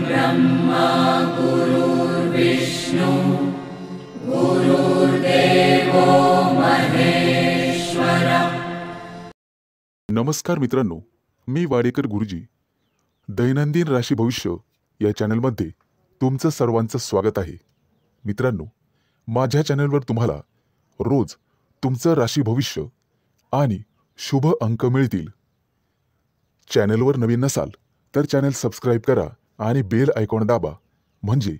ब्रह्मा गुरुर्विष्णु गुरुर्देवो महेश्वर। नमस्कार मित्रांनो, मी वाडेकर गुरुजी दैनंदिन राशी भविष्य या चॅनलमध्ये तुमचं सर्वांचं स्वागत आहे। मित्रांनो, माझ्या चॅनलवर तुम्हाला रोज तुमचं राशी भविष्य आणि शुभ अंक मिळतील। चॅनलवर नवीन नसाल तर चॅनल सबस्क्राइब करा आणि बेल आयकॉन दाबा, म्हणजे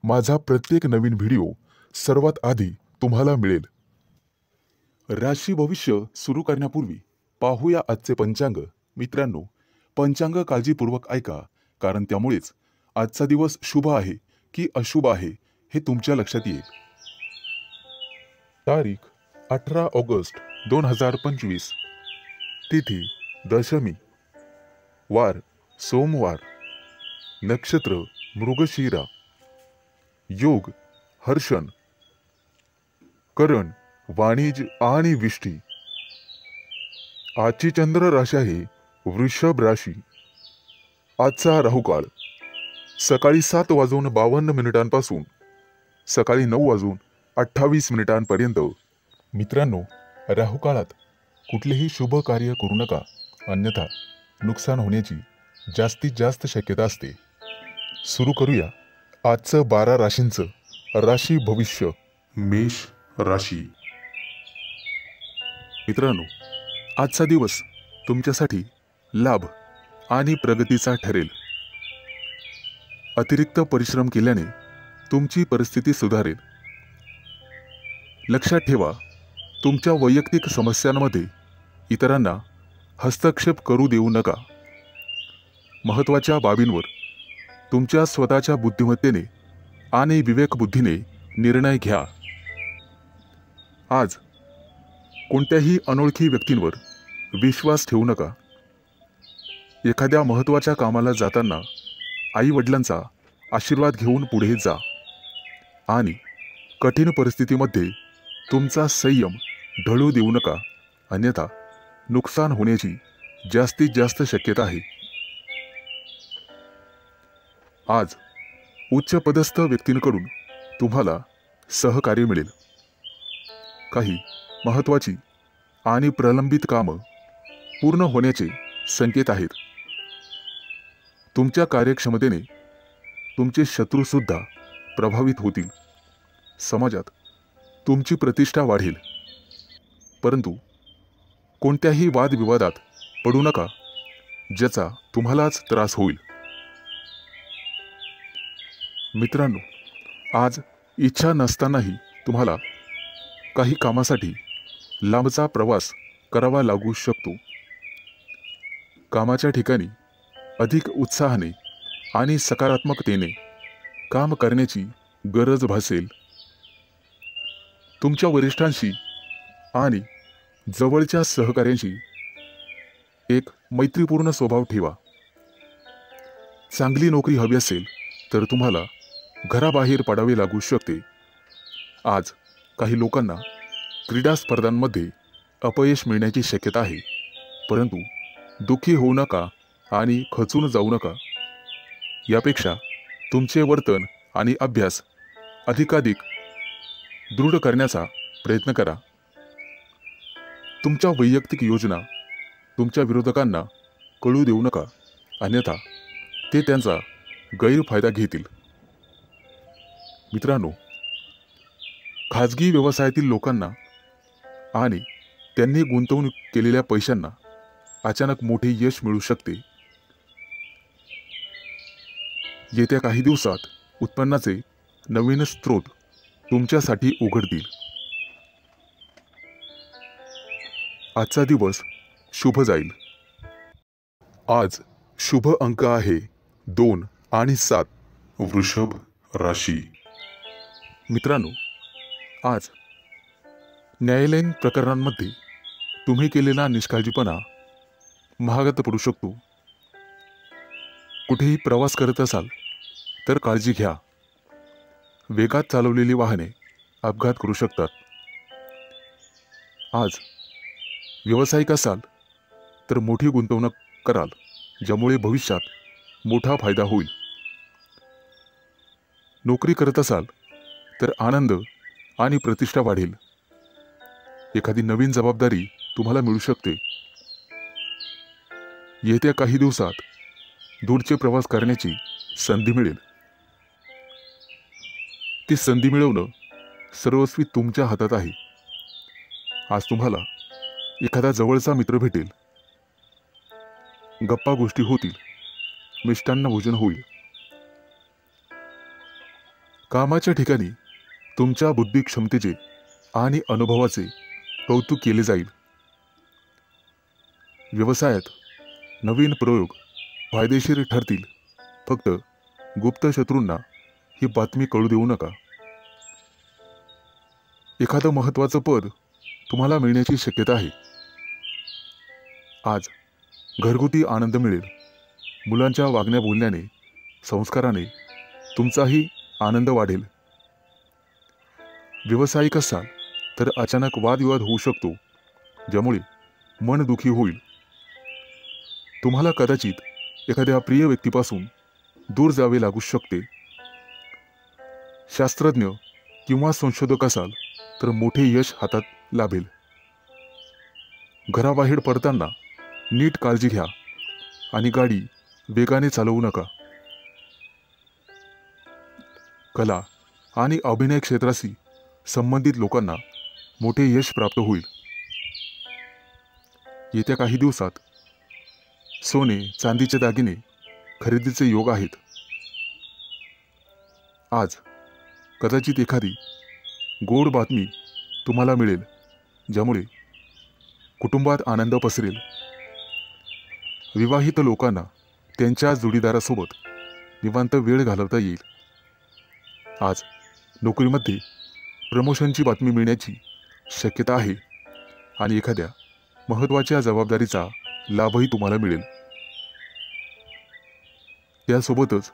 माझा प्रत्येक नवीन व्हिडिओ सर्वात आधी तुम्हाला मिळेल। राशी भविष्य सुरू करण्यापूर्वी पाहूया आजचे पंचांग। मित्रांनो, पंचांग काळजीपूर्वक ऐका, कारण त्यामुळेच आजचा दिवस शुभ आहे की अशुभ आहे हे तुमच्या लक्षात येईल। तारीख 18 ऑगस्ट 2025, तिथी दशमी, वार सोमवार, नक्षत्र मृगशिरा, योग हर्षण, करण वाणिज्य आणि विष्टी। आजची चंद्र राशी आहे वृषभ राशी। आजचा राहुकाळ सकाळी 7:52 पासून सकाळी 9:28 मित्रांनो, राहुकाळात कुठलेही शुभ कार्य करू नका, अन्यथा नुकसान होण्याची जास्तीत जास्त शक्यता असते। सुरू करूया आजचं 12 राशींचं राशी भविष्य। मेष राशी। मित्रांनो, आजचा दिवस तुमच्यासाठी लाभ आणि प्रगतीचा ठरेल। अतिरिक्त परिश्रम केल्याने तुमची परिस्थिती सुधारेल। लक्षात ठेवा, तुमच्या वैयक्तिक समस्यांमध्ये इतरांना हस्तक्षेप करू देऊ नका। महत्त्वाच्या बाबींवर तुमच्या स्वतःच्या बुद्धिमत्तेने आणि विवेकबुद्धीने निर्णय घ्या। आज कोणत्याही अनोळखी व्यक्तींवर विश्वास ठेवू नका। एखाद्या महत्त्वाच्या कामाला जाताना आई-वडिलांचा आशीर्वाद घेऊन पुढे जा आणि कठीण परिस्थितीमध्ये तुमचा संयम ढळू देऊ नका, अन्यथा नुकसान होण्याची जास्तीत जास्त शक्यता आहे। आज उच्चपदस्थ व्यक्तींकडून तुम्हाला सहकार्य मिळेल। काही महत्त्वाची आणि प्रलंबित कामं पूर्ण होण्याचे संकेत आहेत। तुमच्या कार्यक्षमतेने तुमचे शत्रू सुद्धा प्रभावित होतील। समाजात तुमची प्रतिष्ठा वाढेल, परंतु कोणत्याही वादविवादात पडू नका, ज्याचा तुम्हालाच त्रास होईल। मित्रांनो, आज इच्छा नसतानाही तुम्हाला काही कामासाठी लांबचा प्रवास करावा लागू शकतो। कामाच्या ठिकाणी अधिक उत्साहाने आणि सकारात्मकतेने काम करण्याची गरज भासेल। तुमच्या वरिष्ठांशी आणि जवळच्या सहकाऱ्यांशी एक मैत्रीपूर्ण स्वभाव ठेवा। चांगली नोकरी हवी असेल तर तुम्हाला घराबाहेर पडावे लागू शकते। आज काही लोकांना क्रीडा स्पर्धांमध्ये अपयश मिळण्याची शक्यता आहे, परंतु दुःखी होऊ नका आणि खचून जाऊ नका। यापेक्षा तुमचे वर्तन आणि अभ्यास अधिकाधिक दृढ करण्याचा प्रयत्न करा। तुमच्या वैयक्तिक योजना तुमच्या विरोधकांना कळू देऊ नका, अन्यथा ते त्यांचा गैरफायदा घेतील। मित्रांनो, खाजगी व्यवसायातील लोकांना आणि त्यांनी गुंतवणूक केलेल्या पैशांना अचानक मोठे यश मिळू शकते। येत्या काही दिवसात उत्पन्नाचे नवीन स्रोत तुमच्यासाठी उघडतील। आजचा दिवस शुभ जाईल। आज शुभ अंक आहे 2 आणि 7। वृषभ राशी। मित्रांनो, आज न्यायालयीन प्रकरणांमध्ये तुम्ही केलेला निष्काळजीपणा महागात पडू शकतो। कुठेही प्रवास करत असाल तर काळजी घ्या। वेगात चालवलेली वाहने अपघात करू शकतात। आज व्यावसायिक असाल तर मोठी गुंतवणूक कराल, ज्यामुळे भविष्यात मोठा फायदा होईल। नोकरी करत असाल तर आनंद आणि प्रतिष्ठा वाढेल. एखादी नवीन जबाबदारी तुम्हाला मिळू शकते. येत्या काही दिवसात दूरचे प्रवास करण्याची संधी मिळेल. ती संधी मिळवणं सर्वस्वी तुमच्या हातात आहे. आज तुम्हाला एखादा जवळचा मित्र भेटेल. गप्पा गोष्टी होतील. मिष्टान्न भोजन होईल. कामाच्या ठिकाणी तुमच्या बुद्धी क्षमतेचे आणि अनुभवाचे कौतुक केले जाईल. व्यवसायात नवीन प्रयोग फायदेशीर ठरतील. फक्त गुप्त शत्रूंना ही बातमी कळू देऊ नका. एखादं महत्त्वाचं पद तुम्हाला मिळण्याची शक्यता आहे. आज घरगुती आनंद मिळेल. मुलांच्या वागण्या बोलण्याने, संस्काराने तुमचाही आनंद वाढेल. व्यावसायिक असाल तर अचानक वादविवाद होऊ शकतो, ज्यामुळे मन दुखी होईल. तुम्हाला कदाचित एखाद्या प्रिय व्यक्तीपासून दूर जावे लागू शकते. शास्त्रज्ञ किंवा संशोधक असाल तर मोठे यश हातात लाभेल. घराबाहेर पडताना नीट काळजी घ्या आणि गाडी वेगाने चालवू नका. कला आणि अभिनय क्षेत्राशी संबंधित लोकांना मोठे यश प्राप्त होईल. येत्या काही दिवसात सोने चांदीचे दागिने खरेदीचे योग आहेत. आज कदाचित एखादी गोड बातमी तुम्हाला मिळेल, ज्यामुळे कुटुंबात आनंद पसरेल. विवाहित लोकांना त्यांच्या जोडीदारासोबत निवांत वेळ घालवता येईल. आज नोकरीमध्ये प्रमोशनची बातमी मिळण्याची शक्यता आहे आणि एखाद्या महत्त्वाच्या जबाबदारीचा लाभही तुम्हाला मिळेल. त्यासोबतच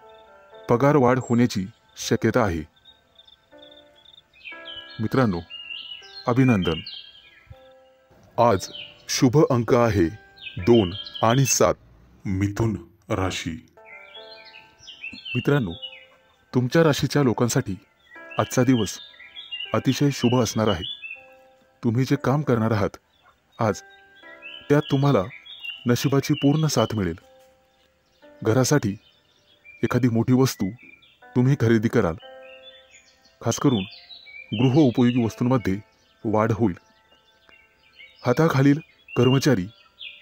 पगार वाढ होण्याची शक्यता आहे. मित्रांनो, अभिनंदन. आज शुभ अंक आहे 2 आणि 7. मिथुन राशी. मित्रांनो, तुमच्या राशीच्या लोकांसाठी आजचा दिवस अतिशय शुभ असणार आहे. तुम्ही जे काम करणार आहात आज, त्यात तुम्हाला नशिबाची पूर्ण साथ मिळेल. घरासाठी एखादी मोठी वस्तू तुम्ही खरेदी कराल. खास करून गृहोपयोगी वस्तूंमध्ये वाढ होईल. हाताखालील कर्मचारी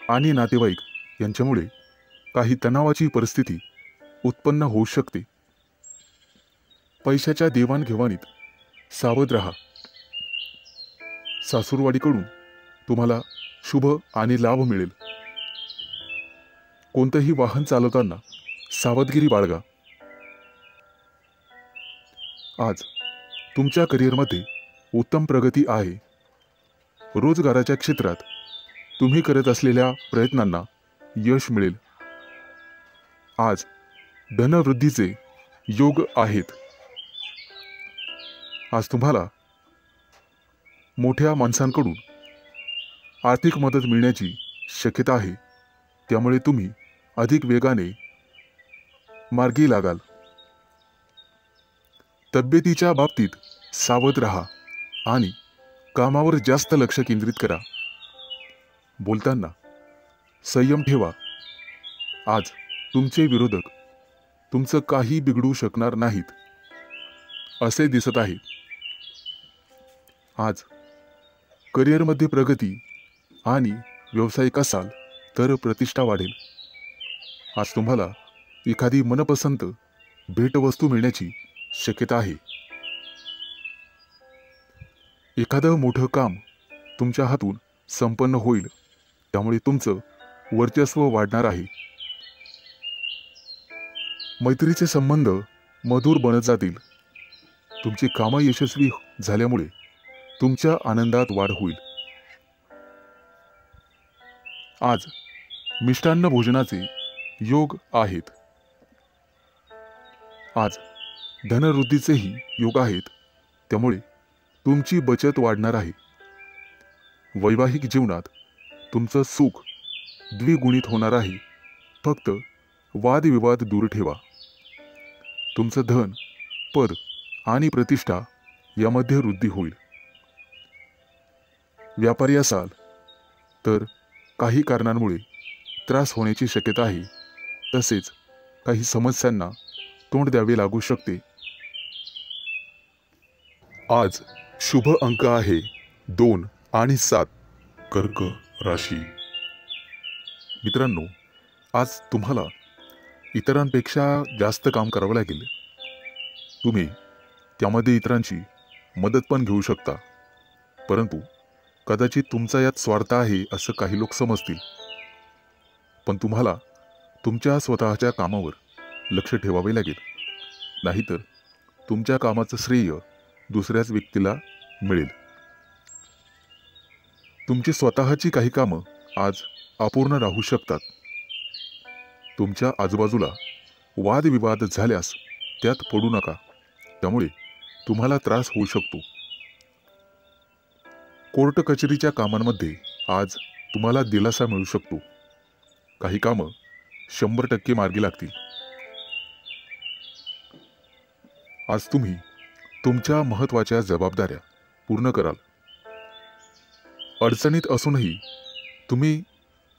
आणि नातेवाईक यांच्यामुळे काही तणावाची परिस्थिती उत्पन्न होऊ शकते. पैशाच्या देवाणघेवाणीत सावध राहा. सासूरवाडीकडून तुम्हाला शुभ आणि लाभ मिळेल. कोणतेही वाहन चालवताना सावधगिरी बाळगा. आज तुमच्या करिअरमध्ये उत्तम प्रगती आहे. रोजगाराच्या क्षेत्रात तुम्ही करत असलेल्या प्रयत्नांना यश मिळेल. आज धनवृद्धीचे योग आहेत. आज तुम्हाला मोठ्या माणसांकडून आर्थिक मदत मिळण्याची शक्यता आहे. त्यामुळे तुम्ही अधिक वेगाने मार्गी लागाल. तब्येतीच्या बाबतीत सावध राहा आणि कामावर जास्त लक्ष केंद्रित करा. बोलताना संयम ठेवा. आज तुमचे विरोधक तुमचं काही बिघडू शकणार नाहीत असे दिसत आहे. आज करिअरमध्ये प्रगती आणि व्यावसायिक असाल तर प्रतिष्ठा वाढेल. आज तुम्हाला एखादी मनपसंत भेटवस्तू मिळण्याची शक्यता आहे. एखादं मोठं काम तुमच्या हातून संपन्न होईल. त्यामुळे तुमचं वर्चस्व वाढणार आहे. मैत्रीचे संबंध मधुर बनत जातील. तुमची कामं यशस्वी झाल्यामुळे तुमच्या आनंदात वाढ होईल. आज मिष्टान्न भोजनाचे योग आहेत. आज धनवृद्धीचेही योग आहेत. त्यामुळे तुमची बचत वाढणार आहे. वैवाहिक जीवनात तुमचं सुख द्विगुणित होणार आहे. फक्त वादविवाद दूर ठेवा. तुमचं धन, पद आणि प्रतिष्ठा यामध्ये वृद्धी होईल. व्यापारी असाल तर काही कारणांमुळे त्रास होण्याची शक्यता आहे. तसेच काही समस्यांना तोंड द्यावे लागू शकते. आज शुभ अंक आहे 2 आणि 7. कर्क राशी. मित्रांनो, आज तुम्हाला इतरांपेक्षा जास्त काम करावं लागेल. तुम्ही त्यामध्ये इतरांची मदत पण घेऊ शकता, परंतु कदाचित तुमचा यात स्वार्थ आहे असं काही लोक समजतील. पण तुम्हाला तुमच्या स्वतःच्या कामावर लक्ष ठेवावे लागेल, नाहीतर तुमच्या कामाचं श्रेय दुसऱ्याच व्यक्तीला मिळेल. तुमची स्वतःची काही कामं आज अपूर्ण राहू शकतात. तुमच्या आजूबाजूला वादविवाद झाल्यास त्यात पडू नका, त्यामुळे तुम्हाला त्रास होऊ शकतो. कोर्ट कचेरीच्या कामांमध्ये आज तुम्हाला दिलासा मिळू शकतो. काही कामं 100% मार्गी लागतील. आज तुम्ही तुमच्या महत्त्वाच्या जबाबदाऱ्या पूर्ण कराल. अडचणीत असूनही तुम्ही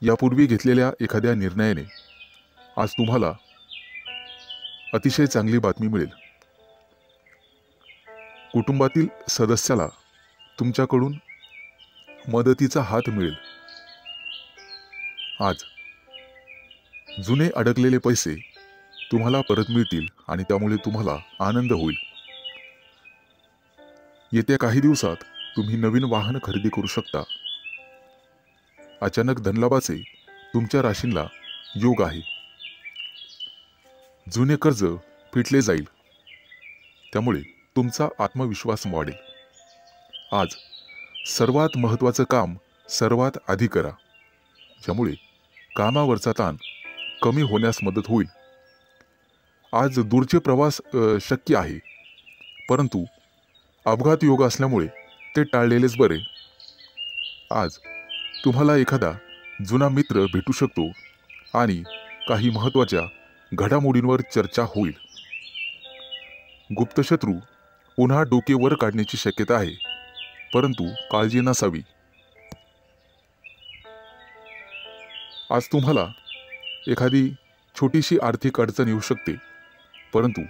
यापूर्वी घेतलेल्या एखाद्या निर्णयाने आज तुम्हाला अतिशय चांगली बातमी मिळेल. कुटुंबातील सदस्याला तुमच्याकडून मदतीचा हात मिळेल. आज जुने अडकलेले पैसे तुम्हाला परत मिळतील आणि त्यामुळे तुम्हाला आनंद होईल. येत्या काही दिवसात तुम्ही नवीन वाहन खरेदी करू शकता. अचानक धनलाभाचे तुमच्या राशींना योग आहे. जुने कर्ज फिटले जाईल, त्यामुळे तुमचा आत्मविश्वास वाढेल. आज सर्वात महत्त्वाचं काम सर्वात आधी करा, ज्यामुळे कामावरचा ताण कमी होण्यास मदत होईल. आज दूरचे प्रवास शक्य आहे, परंतु अपघात योग असल्यामुळे ते टाळलेलेच बरे. आज तुम्हाला एखादा जुना मित्र भेटू शकतो आणि काही महत्त्वाच्या घडामोडींवर चर्चा होईल. गुप्तशत्रू पुन्हा डोके वर काढण्याची शक्यता आहे, परंतु काळजी नसावी. आज तुम्हाला एखादी छोटीशी आर्थिक अडचण येऊ शकते, परंतु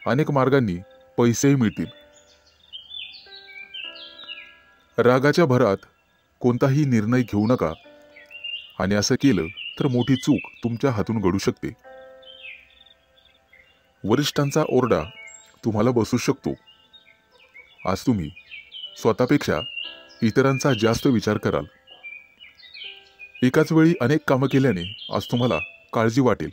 अनेक मार्गांनी पैसेही मिळतील. रागाच्या भरात कोणताही निर्णय घेऊ नका, आणि असं केलं तर मोठी चूक तुमच्या हातून घडू शकते. वरिष्ठांचा ओरडा तुम्हाला बसू शकतो. आज तुम्ही स्वतःपेक्षा इतरांचा जास्त विचार कराल. एकाच वेळी अनेक कामं केल्याने आज तुम्हाला काळजी वाटेल.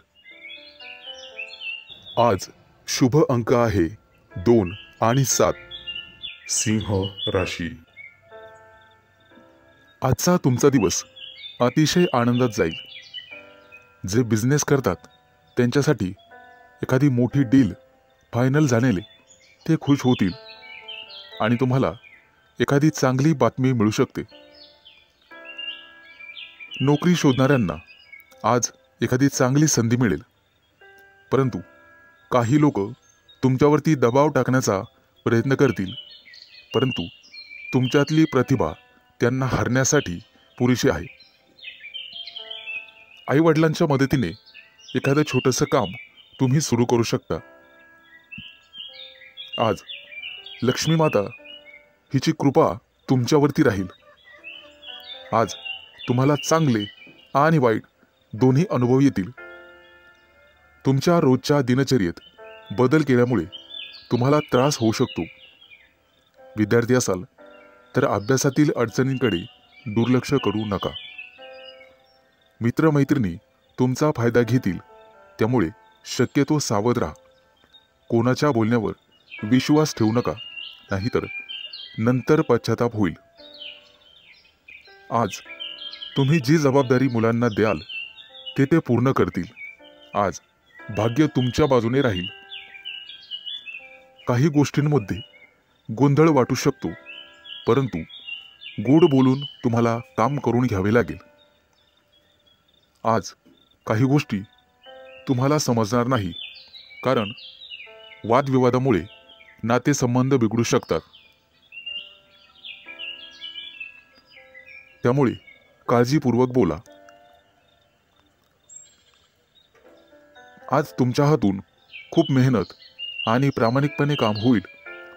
आज शुभ अंक आहे 2 आणि 7. सिंह राशी. आजचा तुमचा दिवस अतिशय आनंदात जाईल. जे बिझनेस करतात त्यांच्यासाठी एखादी मोठी डील फायनल झालेले ते खुश होतील आणि तुम्हाला एखादी चांगली बातमी मिळू शकते. नोकरी शोधणाऱ्यांना आज एखादी चांगली संधी मिळेल, परंतु काही लोक तुमच्यावरती दबाव टाकण्याचा प्रयत्न करतील, परंतु तुमच्यातली प्रतिभा त्यांना हरण्यासाठी पुरेशी आहे. आई वडिलांच्या मदतीने एखादं छोटंसं काम तुम्ही सुरू करू शकता. आज लक्ष्मी माता हिची कृपा तुमच्यावरती राहील. आज तुम्हाला चांगले आणि वाईट दोन्ही अनुभव येतील. तुमच्या रोजच्या दिनचर्येत बदल केल्यामुळे तुम्हाला त्रास होऊ शकतो. विद्यार्थी असाल तर अभ्यासातील अडचणींकडे दुर्लक्ष करू नका. मित्रमैत्रिणी तुमचा फायदा घेतील, त्यामुळे शक्यतो सावध राहा. कोणाच्या बोलण्यावर विश्वास ठेवू नका, नाहीतर नंतर पश्चाताप होईल. आज तुम्ही जी जबाबदारी मुलांना द्याल ते पूर्ण करतील. आज भाग्य तुमच्या बाजूने राहील. काही गोष्टींमध्ये गोंधळ वाटू शकतो, परंतु गोड बोलून तुम्हाला काम करून घ्यावे लागेल. आज काही गोष्टी तुम्हाला समजणार नाही, कारण वादविवादामुळे नातेसंबंध बिघडू शकतात. त्यामुळे काळजीपूर्वक बोला. आज तुमच्या हातून खूप मेहनत आणि प्रामाणिकपणे काम होईल,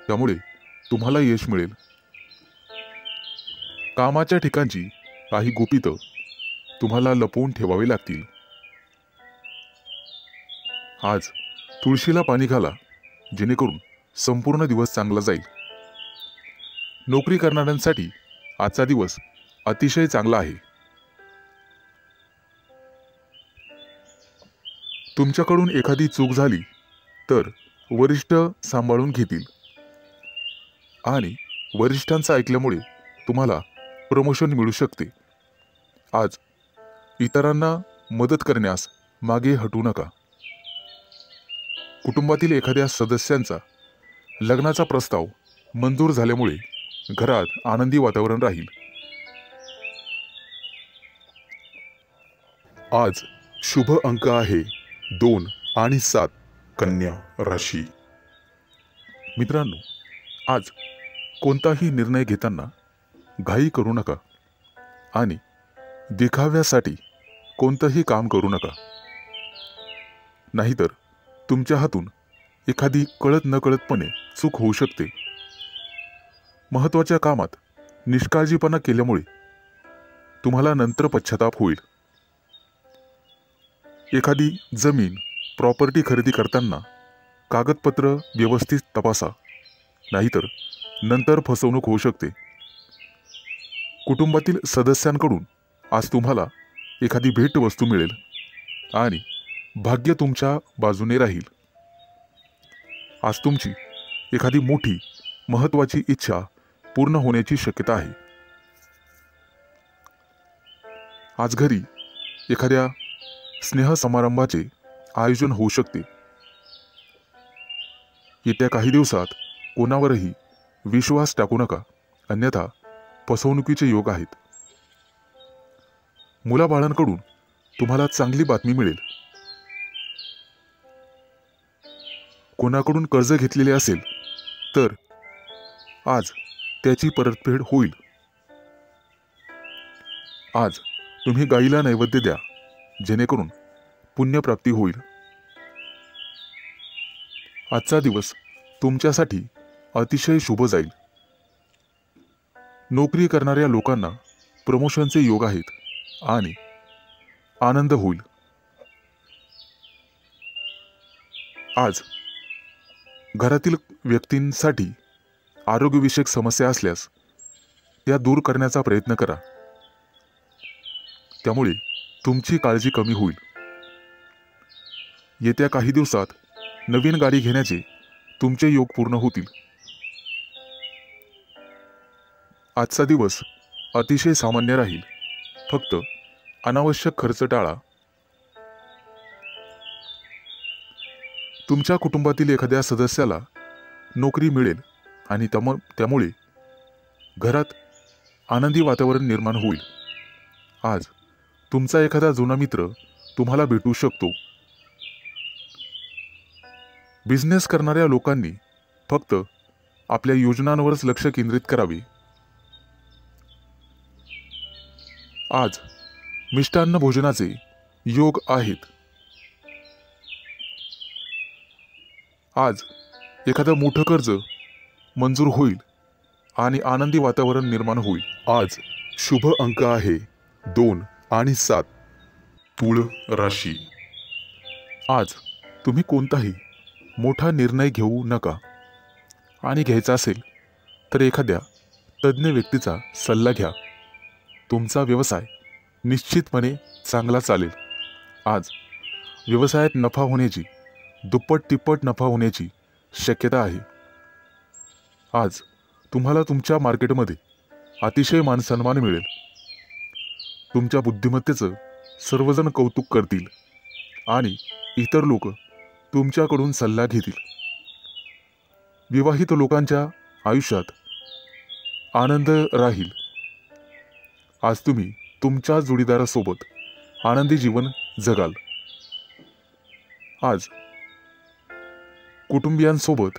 त्यामुळे तुम्हाला यश मिळेल. कामाच्या ठिकाणची काही गुपितं तुम्हाला लपवून ठेवावी लागतील. आज तुळशीला पाणी घाला, जेणेकरून संपूर्ण दिवस चांगला जाईल. नोकरी करणाऱ्यांसाठी आजचा दिवस अतिशय चांगला आहे. तुमच्याकडून एखादी चूक झाली तर वरिष्ठ सांभाळून घेतील आणि वरिष्ठांचं ऐकल्यामुळे तुम्हाला प्रमोशन मिळू शकते. आज इतरांना मदत करण्यास मागे हटू नका. कुटुंबातील एखाद्या सदस्यांचा लग्नाचा प्रस्ताव मंजूर झाल्यामुळे घरात आनंदी वातावरण राहील. आज शुभ अंक आहे 2 आणि 7. कन्या राशी. मित्रांनो, आज कोणताही निर्णय घेताना घाई करू नका आणि दिखाव्यासाठी कोणतंही काम करू नका. नाहीतर तुमच्या हातून एखादी कळत नकळतपणे चूक होऊ शकते. महत्त्वाच्या कामात निष्काळजीपणा केल्यामुळे तुम्हाला नंतर पश्चाताप होईल. एखादी जमीन प्रॉपर्टी खरेदी करताना कागदपत्र व्यवस्थित तपासा, नाहीतर नंतर फसवणूक होऊ शकते. कुटुंबातील सदस्यांकडून आज तुम्हाला एखादी भेटवस्तू मिळेल आणि भाग्य तुमच्या बाजूने राहील. आज तुमची एखादी मोठी महत्त्वाची इच्छा पूर्ण होण्याची शक्यता आहे. आज घरी एखाद्या स्नेहसमारंभाचे आयोजन होऊ शकते. येत्या काही दिवसात कोणावरही विश्वास टाकू नका, अन्यथा फसवणुकीचे योग आहेत. मुलाबाळांकडून तुम्हाला चांगली बातमी मिळेल. कोणाकडून कर्ज घेतलेले असेल तर आज त्याची परतफेड होईल. आज तुम्ही गाईला नैवेद्य द्या, जेणेकरून पुण्यप्राप्ती होईल. आजचा दिवस तुमच्यासाठी अतिशय शुभ जाईल. नोकरी करणाऱ्या लोकांना प्रमोशनचे योग आहेत आणि आनंद होईल. आज घरातील व्यक्तींसाठी आरोग्यविषयक समस्या असल्यास त्या दूर करण्याचा प्रयत्न करा. त्यामुळे तुमची काळजी कमी होईल. येत्या काही दिवसात नवीन गाडी घेण्याचे तुमचे योग पूर्ण होतील. आजचा दिवस अतिशय सामान्य राहील. फक्त अनावश्यक खर्च टाळा. तुमच्या कुटुंबातील एखाद्या सदस्याला नोकरी मिळेल आणि त्यामुळे घरात आनंदी वातावरण निर्माण होईल. आज तुमचा एखादा जुना मित्र तुम्हाला भेटू शकतो. बिझनेस करणाऱ्या लोकांनी फक्त आपल्या योजनांवरच लक्ष केंद्रित करावे. आज मिष्टान्न भोजनाचे योग आहेत. आज एखादं मोठं कर्ज मंजूर होईल आणि आनंदी वातावरण निर्माण होईल. आज शुभ अंक आहे 2 आणि 7. तुळ राशी. आज तुम्ही कोणताही मोठा निर्णय घेऊ नका आणि घ्यायचा असेल तर एखाद्या तज्ज्ञ व्यक्तीचा सल्ला घ्या. तुमचा व्यवसाय निश्चितपणे चांगला चालेल. आज व्यवसायात नफा होण्याची, दुप्पट तिप्पट नफा होण्याची शक्यता आहे. आज तुम्हाला तुमच्या मार्केटमध्ये अतिशय मानसन्मान मिळेल. तुमच्या बुद्धिमत्तेचं सर्वजण कौतुक करतील आणि इतर लोक तुमच्याकडून सल्ला घेतील. विवाहित लोकांच्या आयुष्यात आनंद राहील. आज तुम्ही तुमच्या जोडीदारासोबत आनंदी जीवन जगाल. आज कुटुंबियांसोबत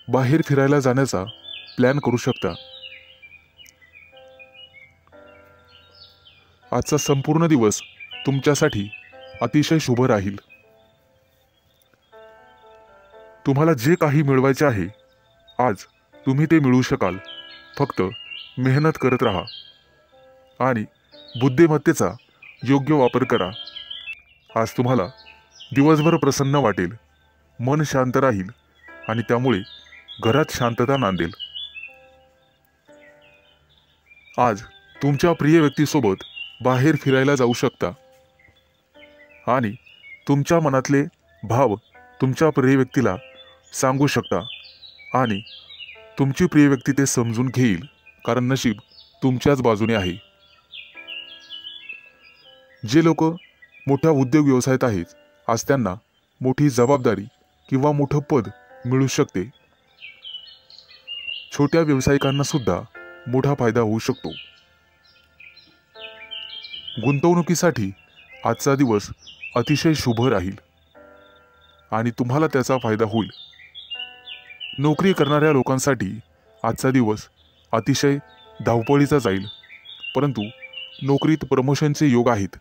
बाहेर फिरायला जाण्याचा प्लॅन करू शकता। आजचा संपूर्ण दिवस तुमच्यासाठी अतिशय शुभ राहील। तुम्हाला जे काही मिळवायचे आहे आज तुम्ही ते मिळवू शकाल। फक्त मेहनत करत राहा आणि बुद्धिमत्तेचा योग्य वापर करा। आज तुम्हाला दिवसभर प्रसन्न वाटेल, मन शांत राहील आणि त्यामुळे घरात शांतता नांदेल। आज तुमच्या प्रिय व्यक्तीसोबत बाहेर फिरायला जाऊ शकता आणि तुमच्या मनातले भाव तुमच्या प्रिय व्यक्तीला सांगू शकता आणि तुमची प्रिय व्यक्ती ते समजून घेईल, कारण नशीब तुमच्याच बाजूने आहे। जे लोक मोठ्या उद्योग व्यवसायात आहेत, आज त्यांना मोठी जबाबदारी किंवा मोठं पद मिळू शकते। छोट्या व्यावसायिकांना सुद्धा मोठा फायदा होऊ शकतो। गुंतवणुकीसाठी आजचा दिवस अतिशय शुभ राहील आणि तुम्हाला त्याचा फायदा होईल। नोकरी करणाऱ्या लोकांसाठी आजचा दिवस अतिशय धावपळीचा जाईल, परंतु नोकरीत प्रमोशनचे योग आहेत।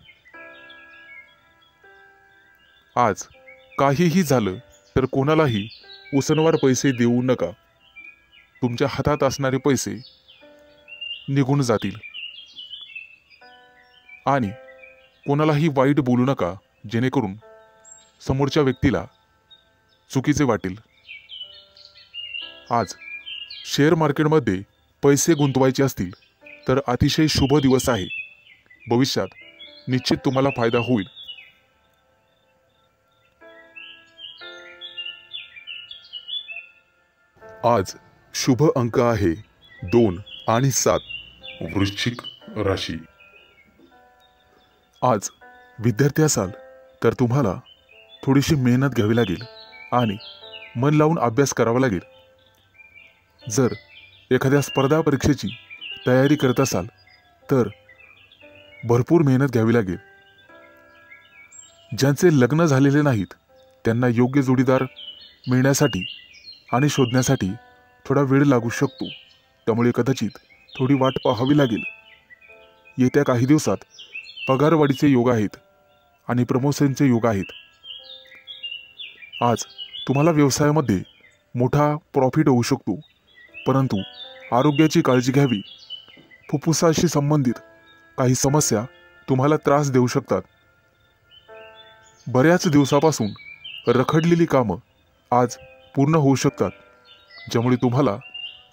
आज काहीही झालं तर कोणालाही उसनवार पैसे देऊ नका। तुमच्या हातात असणारे पैसे निघून जातील आणि कोणालाही वाईट बोलू नका, जेणेकरून समोरच्या व्यक्तीला चुकीचे वाटेल। आज शेअर मार्केटमध्ये पैसे गुंतवायचे असतील तर अतिशय शुभ दिवस आहे। भविष्यात निश्चित तुम्हाला फायदा होईल। आज शुभ अंक आहे 2 आणि 7। वृश्चिक राशी। आज विद्यार्थी असाल तर तुम्हाला थोडीशी मेहनत घ्यावी लागेल आणि मन लावून अभ्यास करावा लागेल। जर एखाद्या स्पर्धा परीक्षेची तयारी करत असाल तर भरपूर मेहनत घ्यावी लागेल। ज्यांचे लग्न झालेले नाहीत त्यांना योग्य जोडीदार मिळण्यासाठी आणि शोधण्यासाठी थोडा वेळ लागू शकतो, त्यामुळे कदाचित थोडी वाट पाहावी लागेल। येत्या काही दिवसात पगारवाढीचे योग आहेत आणि प्रमोशनचे योग आहेत। आज तुम्हाला व्यवसायामध्ये मोठा प्रॉफिट होऊ शकतो, परंतु आरोग्याची काळजी घ्यावी। फुफ्फुसाशी संबंधित काही समस्या तुम्हाला त्रास देऊ शकतात। बऱ्याच दिवसापासून रखडलेली कामं आज पूर्ण होऊ शकतात, ज्यामुळे तुम्हाला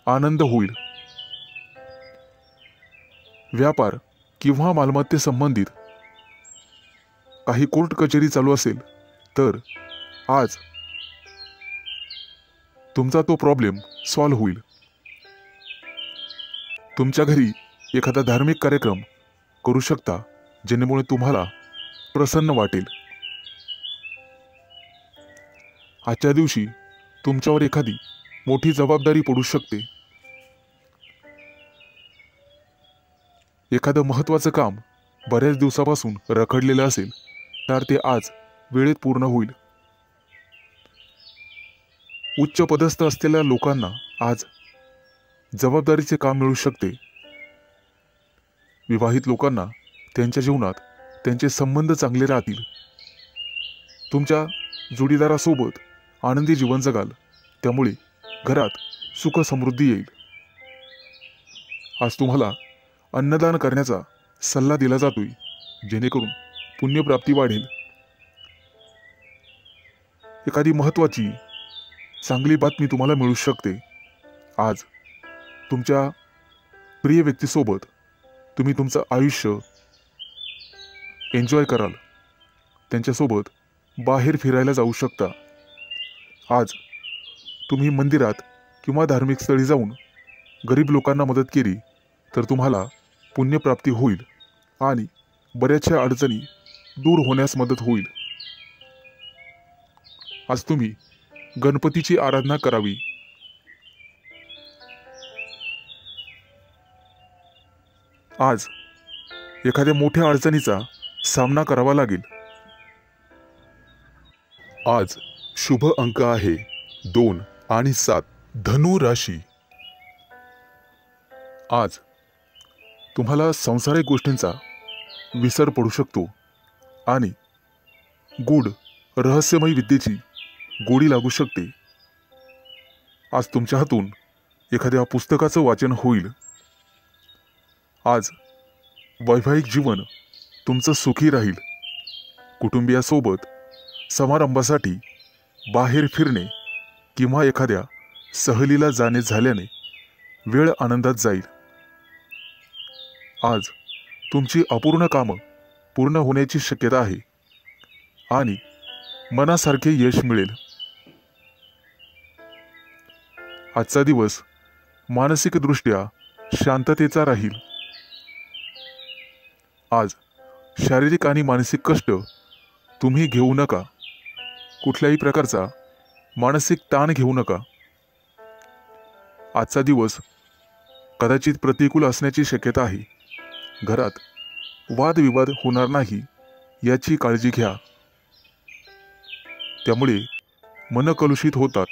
आनंद होईल। व्यापार किंवा मालमत्ते संबंधित काही कोर्ट कचेरी चालू असेल तर आज तुमचा तो प्रॉब्लेम सॉल्व्ह होईल। तुमच्या घरी एखादा धार्मिक कार्यक्रम करू शकता, जेणेमुळे तुम्हाला प्रसन्न वाटेल। आजच्या दिवशी तुमच्यावर एखादी मोठी जबाबदारी पडू शकते। एखादं महत्त्वाचं काम बऱ्याच दिवसापासून रखडलेलं असेल तर ते आज वेळेत पूर्ण होईल। उच्च पदस्थ असलेल्या लोकांना आज जबाबदारीचे काम मिळू शकते। विवाहित लोकांना त्यांच्या जीवनात त्यांचे संबंध चांगले राहतील। तुमच्या जोडीदारासोबत आनंदी जीवन जगाल, त्यामुळे घरात सुख समृद्धी येईल। आज तुम्हाला अन्नदान करण्याचा सल्ला दिला जातोय, जेणेकरून पुण्यप्राप्ती वाढेल। एखादी महत्त्वाची चांगली बातमी तुम्हाला मिळू शकते। आज तुमच्या प्रिय व्यक्तीसोबत तुम्ही तुमचं आयुष्य एन्जॉय कराल। त्यांच्यासोबत बाहेर फिरायला जाऊ शकता। आज तुम्ही मंदिरात किंवा धार्मिक स्थळी जाऊन गरीब लोकांना मदत केली तर तुम्हाला पुण्यप्राप्ती होईल आणि बऱ्याचशा अडचणी दूर होण्यास मदत होईल। आज तुम्ही गणपतीची आराधना करावी। आज एखाद्या मोठ्या अडचणीचा सामना करावा लागेल। आज शुभ अंक आहे 2 आणि 7। धनु राशी, आज तुम्हाला सांसारिक गोष्टींचा विसर पडू शकतो आणि गूढ रहस्यमय विद्येची गोडी लागू शकते. आज तुमच्या हातून एखाद्या पुस्तकाचं वाचन होईल. आज वैवाहिक जीवन तुमचं सुखी राहील. कुटुंबियासोबत समारंभासाठी बाहेर फिरणे किंवा एखाद्या सहलीला जाणे झाल्याने वेळ आनंदात जाईल. आज तुमची अपूर्ण कामं पूर्ण होण्याची शक्यता आहे आणि मनासारखे यश मिळेल. आजचा दिवस मानसिकदृष्ट्या शांततेचा राहील. आज शारीरिक आणि मानसिक कष्ट तुम्ही घेऊ नका. कुठल्याही प्रकारचा मानसिक ताण घेऊ नका. आजचा दिवस कदाचित प्रतिकूल असण्याची शक्यता आहे. घरात वादविवाद होणार नाही याची काळजी घ्या. त्यामुळे मन कलुषित होतात.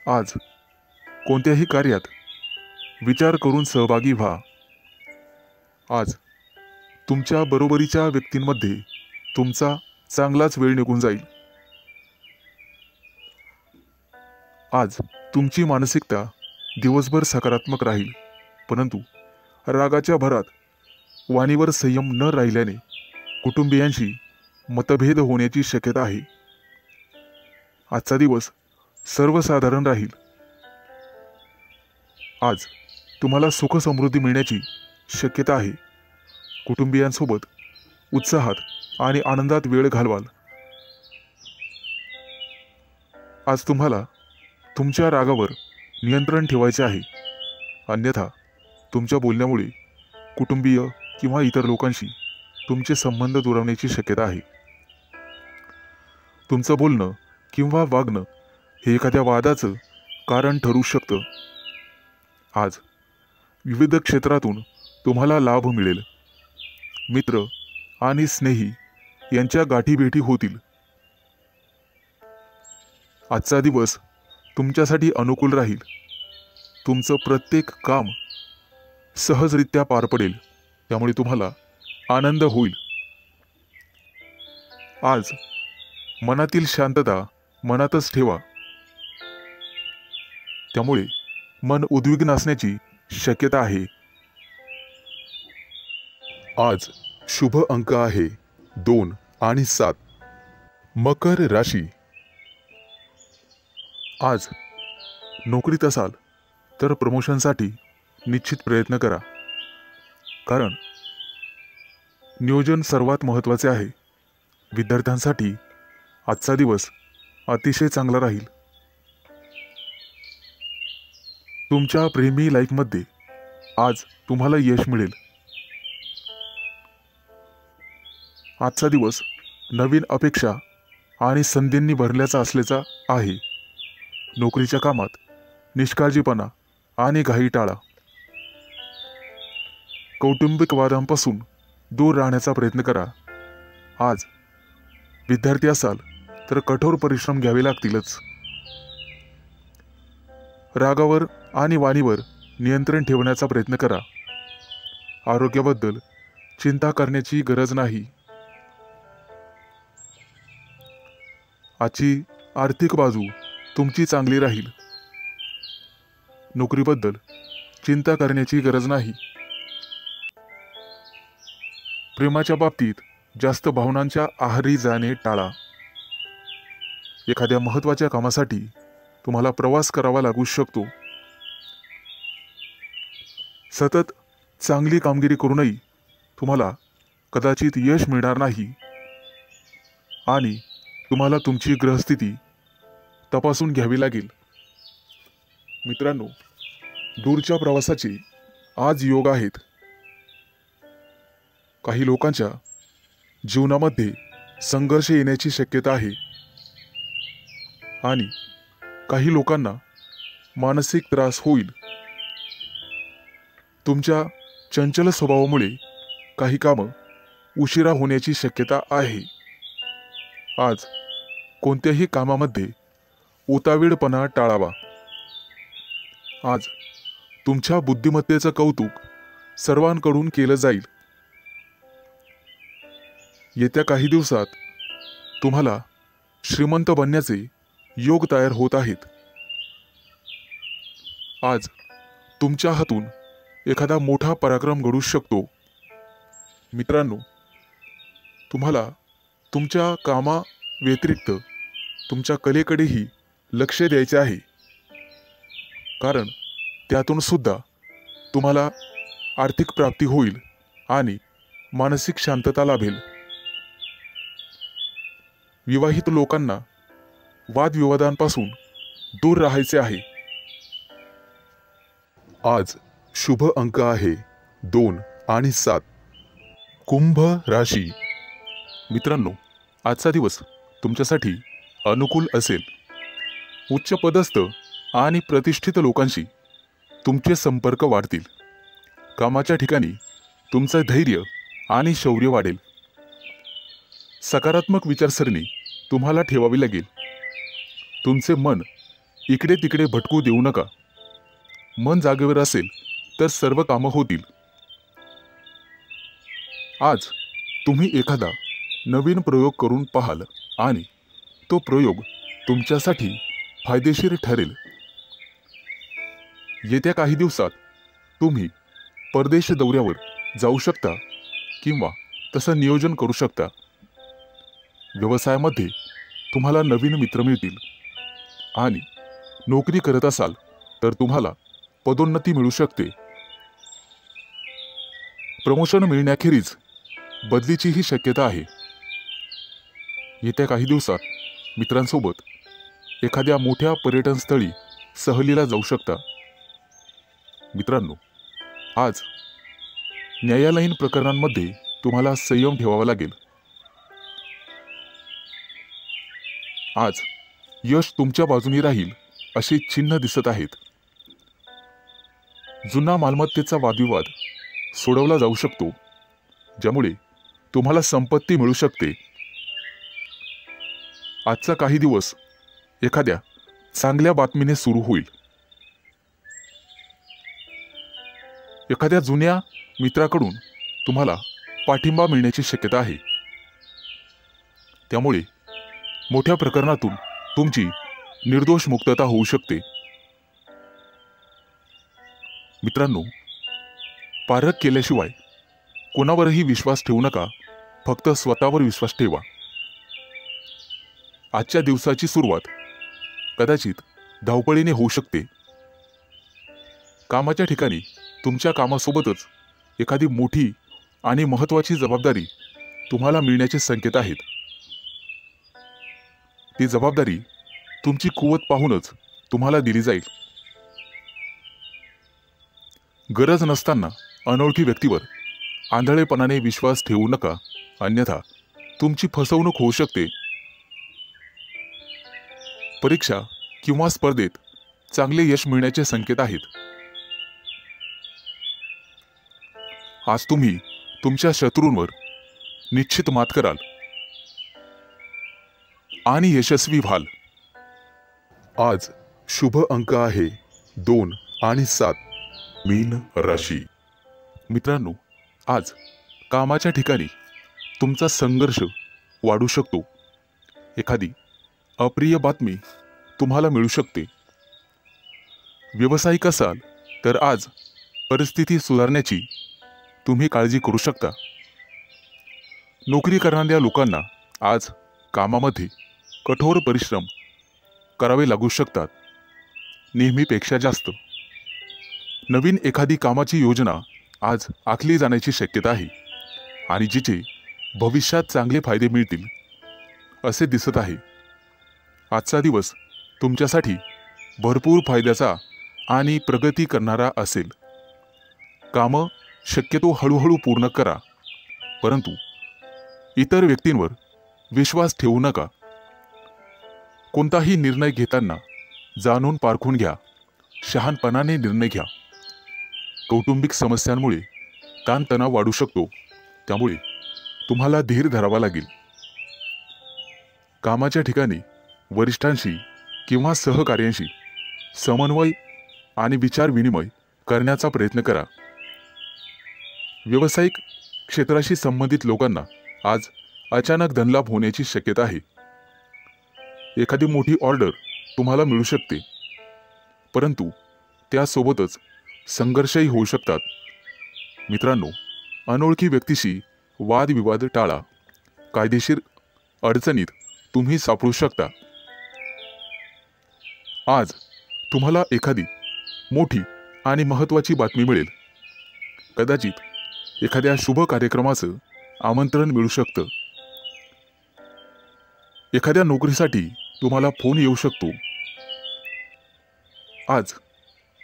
आज कोणत्याही कार्यात विचार करून सहभागी व्हा. आज तुमच्या बरोबरीच्या व्यक्तींमध्ये तुमचा चांगलाच वेळ निघून जाईल. आज तुमची मानसिकता दिवसभर सकारात्मक राहील, परंतु रागाच्या भरात वाणीवर संयम न राहिल्याने कुटुंबियांशी मतभेद होण्याची शक्यता आहे. आजचा दिवस सर्वसाधारण राहील. आज तुम्हाला सुख समृद्धी मिळण्याची शक्यता आहे. कुटुंबियांसोबत उत्साहात आणि आनंदात वेळ घालवाल. आज तुम्हाला तुमच्या रागावर नियंत्रण ठेवायचे आहे, अन्यथा तुमच्या बोलण्यामुळे कुटुंबीय किंवा इतर लोकांशी तुमचे संबंध दुरावण्याची शक्यता आहे. तुमचं बोलणं किंवा वागणं हे एखाद्या वादाचं कारण ठरू शकतं. आज विविध क्षेत्रातून तुम्हाला लाभ मिळेल. मित्र आणि स्नेही यांच्या गाठीभेटी होतील. आजचा दिवस तुमच्यासाठी अनुकूल राहील. तुमचं प्रत्येक काम सहजरित्या पार पडेल, त्यामुळे तुम्हाला आनंद होईल. आज मनातील शांतता मनातच ठेवा, त्यामुळे मन उद्विग्न असण्याची शक्यता आहे. आज शुभ अंक आहे 2 आणि 7. मकर राशी, आज नोकरीत असाल तर प्रमोशनसाठी निश्चित प्रयत्न करा, कारण नियोजन सर्वात महत्त्वाचे आहे. विद्यार्थ्यांसाठी आजचा दिवस अतिशय चांगला राहील. तुमच्या प्रेमी लाईफमध्ये आज तुम्हाला यश मिळेल. आजचा दिवस नवीन अपेक्षा आणि संधींनी भरल्याचा असल्याचा आहे. नोकरीच्या कामात निष्काळजीपणा आणि घाई टाळा. कौटुंबिक वादांपासून दूर राहण्याचा प्रयत्न करा. आज विद्यार्थी असाल तर कठोर परिश्रम घ्यावे लागतीलच. रागावर आणि वाणीवर नियंत्रण ठेवण्याचा प्रयत्न करा. आरोग्याबद्दल चिंता करण्याची गरज नाही. आजची आर्थिक बाजू तुमची चांगली राहील. नोकरीबद्दल चिंता करण्याची गरज नाही. प्रेमाच्या बाबतीत जास्त भावनांच्या आहारी जाणे टाळा. एखाद्या महत्त्वाच्या कामासाठी तुम्हाला प्रवास करावा लागू शकतो. सतत चांगली कामगिरी करूनही तुम्हाला कदाचित यश मिळणार नाही आणि तुम्हाला तुमची ग्रहस्थिती तपासून घ्यावी लागेल. मित्रांनो, दूरच्या प्रवासाचे आज योग आहेत. काही लोकांच्या जीवनामध्ये संघर्ष येण्याची शक्यता आहे आणि काही लोकांना मानसिक त्रास होईल. तुमच्या चंचल स्वभावामुळे काही कामं उशिरा होण्याची शक्यता आहे. आज कोणत्याही कामामध्ये उतावीळपणा टाळावा. आज तुमच्या बुद्धिमत्तेचं कौतुक सर्वांकडून केलं जाईल. येत्या काही दिवसात तुम्हाला श्रीमंत बनण्याचे योग तयार होत आहेत. आज तुमच्या हातून एखादा मोठा पराक्रम घडू शकतो. मित्रांनो, तुम्हाला तुमच्या कामा व्यतिरिक्त तुमच्या कलेकडेही लक्ष द्यायचे आहे, कारण त्यातून सुद्धा तुम्हाला आर्थिक प्राप्ती होईल आणि मानसिक शांतता लाभेल. विवाहित लोकांना वादविवादांपासून दूर राहायचे आहे. आज शुभ अंक आहे 2 आणि 7. कुंभ राशी. मित्रांनो, आजचा दिवस तुमच्यासाठी अनुकूल असेल. उच्च पदस्थ आणि प्रतिष्ठित लोकांशी तुमचे संपर्क वाढतील. कामाच्या ठिकाणी तुमचं धैर्य आणि शौर्य वाढेल. सकारात्मक विचारसरणी तुम्हाला ठेवावी लागेल. तुमचे मन इकडे तिकडे भटकू देऊ नका. मन जागेवर असेल तर सर्व कामं होतील. आज तुम्ही एखादा नवीन प्रयोग करून पाहाल आणि तो प्रयोग तुमच्यासाठी फायदेशीर ठरेल. येत्या काही दिवसात तुम्ही परदेश दौऱ्यावर जाऊ शकता किंवा तसं नियोजन करू शकता. व्यवसायामध्ये तुम्हाला नवीन मित्र मिळतील आणि नोकरी करत असाल तर तुम्हाला पदोन्नती मिळू शकते. प्रमोशन मिळण्याखेरीज बदलीचीही शक्यता आहे. येत्या काही दिवसात मित्रांसोबत एखाद्या मोठ्या पर्यटन स्थळी सहलीला जाऊ शकता. मित्रांनो, आज न्यायालयीन प्रकरणांमध्ये तुम्हाला संयम ठेवावा लागेल. आज यश तुमच्या बाजूने राहील अशी चिन्ह दिसत आहेत. जुना मालमत्तेचा वादविवाद सोडवला जाऊ शकतो, ज्यामुळे तुम्हाला संपत्ती मिळू शकते. आजचा काही दिवस एखाद्या चांगल्या बातमीने सुरू होईल. एखाद्या जुन्या मित्राकडून तुम्हाला पाठिंबा मिळण्याची शक्यता आहे. त्यामुळे मोठ्या प्रकरणातून तुमची निर्दोष मुक्तता होऊ शकते. मित्रांनो, पारख केल्याशिवाय कोणावरही विश्वास ठेवू नका. फक्त स्वतःवर विश्वास ठेवा. आजच्या दिवसाची सुरुवात कदाचित धावपळीने होऊ शकते. कामाच्या ठिकाणी तुमच्या कामासोबतच एखादी मोठी आणि महत्त्वाची जबाबदारी तुम्हाला मिळण्याचे संकेत आहेत. ती जबाबदारी तुमची कुवत पाहूनच तुम्हाला दिली जाईल. गरज नसताना अनोळखी व्यक्तीवर आंधळेपणाने विश्वास ठेवू नका, अन्यथा तुमची फसवणूक होऊ शकते. परीक्षा किंवा स्पर्धेत चांगले यश मिळण्याचे संकेत आहेत. आज तुम्ही तुमच्या शत्रूंवर निश्चित मात कराल आणि यशस्वी व्हाल. आज शुभ अंक आहे 2 आणि 7. मीन राशी. मित्रांनो, आज कामाच्या ठिकाणी तुमचा संघर्ष वाढू शकतो. एखादी अप्रिय बातमी तुम्हाला मिळू शकते. व्यावसायिक असाल तर आज परिस्थिती सुधारण्याची तुम्ही काळजी करू शकता. नोकरी करणाऱ्या लोकांना आज कामामध्ये कठोर परिश्रम करावे लागू शकतात, नेहमीपेक्षा जास्त. नवीन एखादी कामाची योजना आज आखली जाण्याची शक्यता आहे आणि जिचे भविष्यात चांगले फायदे मिळतील असे दिसत आहे. आजचा दिवस तुमच्यासाठी भरपूर फायद्याचा आणि प्रगती करणारा असेल. कामं शक्यतो हळूहळू पूर्ण करा, परंतु इतर व्यक्तींवर विश्वास ठेवू नका. कोणताही निर्णय घेताना जाणून पारखून घ्या. शहाणपणाने निर्णय घ्या. कौटुंबिक समस्यांमुळे ताणतणाव वाढू शकतो, त्यामुळे तुम्हाला धीर धरावा लागेल. कामाच्या ठिकाणी वरिष्ठांशी किंवा सहकार्यांशी समन्वय आणि विचार विनिमय करण्याचा प्रयत्न करा. व्यावसायिक क्षेत्राशी संबंधित लोकांना आज अचानक धनलाभ होण्याची शक्यता आहे. एखादी मोठी ऑर्डर तुम्हाला मिळू शकते, परंतु त्यासोबतच संघर्षही होऊ शकतात. मित्रांनो, अनोळखी व्यक्तीशी वादविवाद टाळा. कायदेशीर अडचणीत तुम्ही सापडू शकता. आज तुम्हाला एखादी मोठी आणि महत्त्वाची बातमी मिळेल. कदाचित एखाद्या शुभ कार्यक्रमाचं आमंत्रण मिळू शकतं. एखाद्या नोकरीसाठी तुम्हाला फोन येऊ शकतो. आज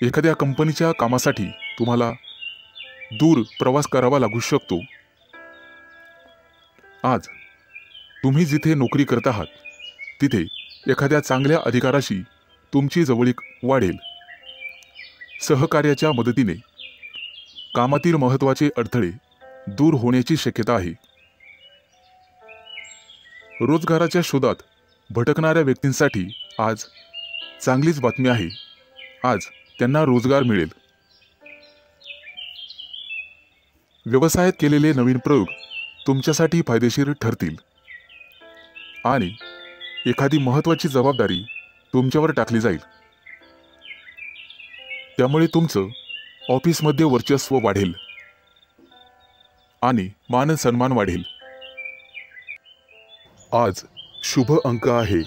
एखाद्या कंपनीच्या कामासाठी तुम्हाला दूर प्रवास करावा लागू शकतो. आज तुम्ही जिथे नोकरी करत आहात तिथे एखाद्या चांगल्या अधिकाराशी तुमची जवळीक वाढेल. सहकार्याच्या मदतीने कामातील महत्त्वाचे अडथळे दूर होण्याची शक्यता आहे. रोजगाराच्या शोधात भटकणाऱ्या व्यक्तींसाठी आज चांगलीच बातमी आहे. आज त्यांना रोजगार मिळेल. व्यवसायात केलेले नवीन प्रयोग तुमच्यासाठी फायदेशीर ठरतील आणि एखादी महत्त्वाची जबाबदारी तुमच्यावर टाकली जाईल. त्यामुळे तुमचं ऑफिसमध्ये वर्चस्व वाढेल आणि मान सन्मान वाढेल. आज शुभ अंक आहे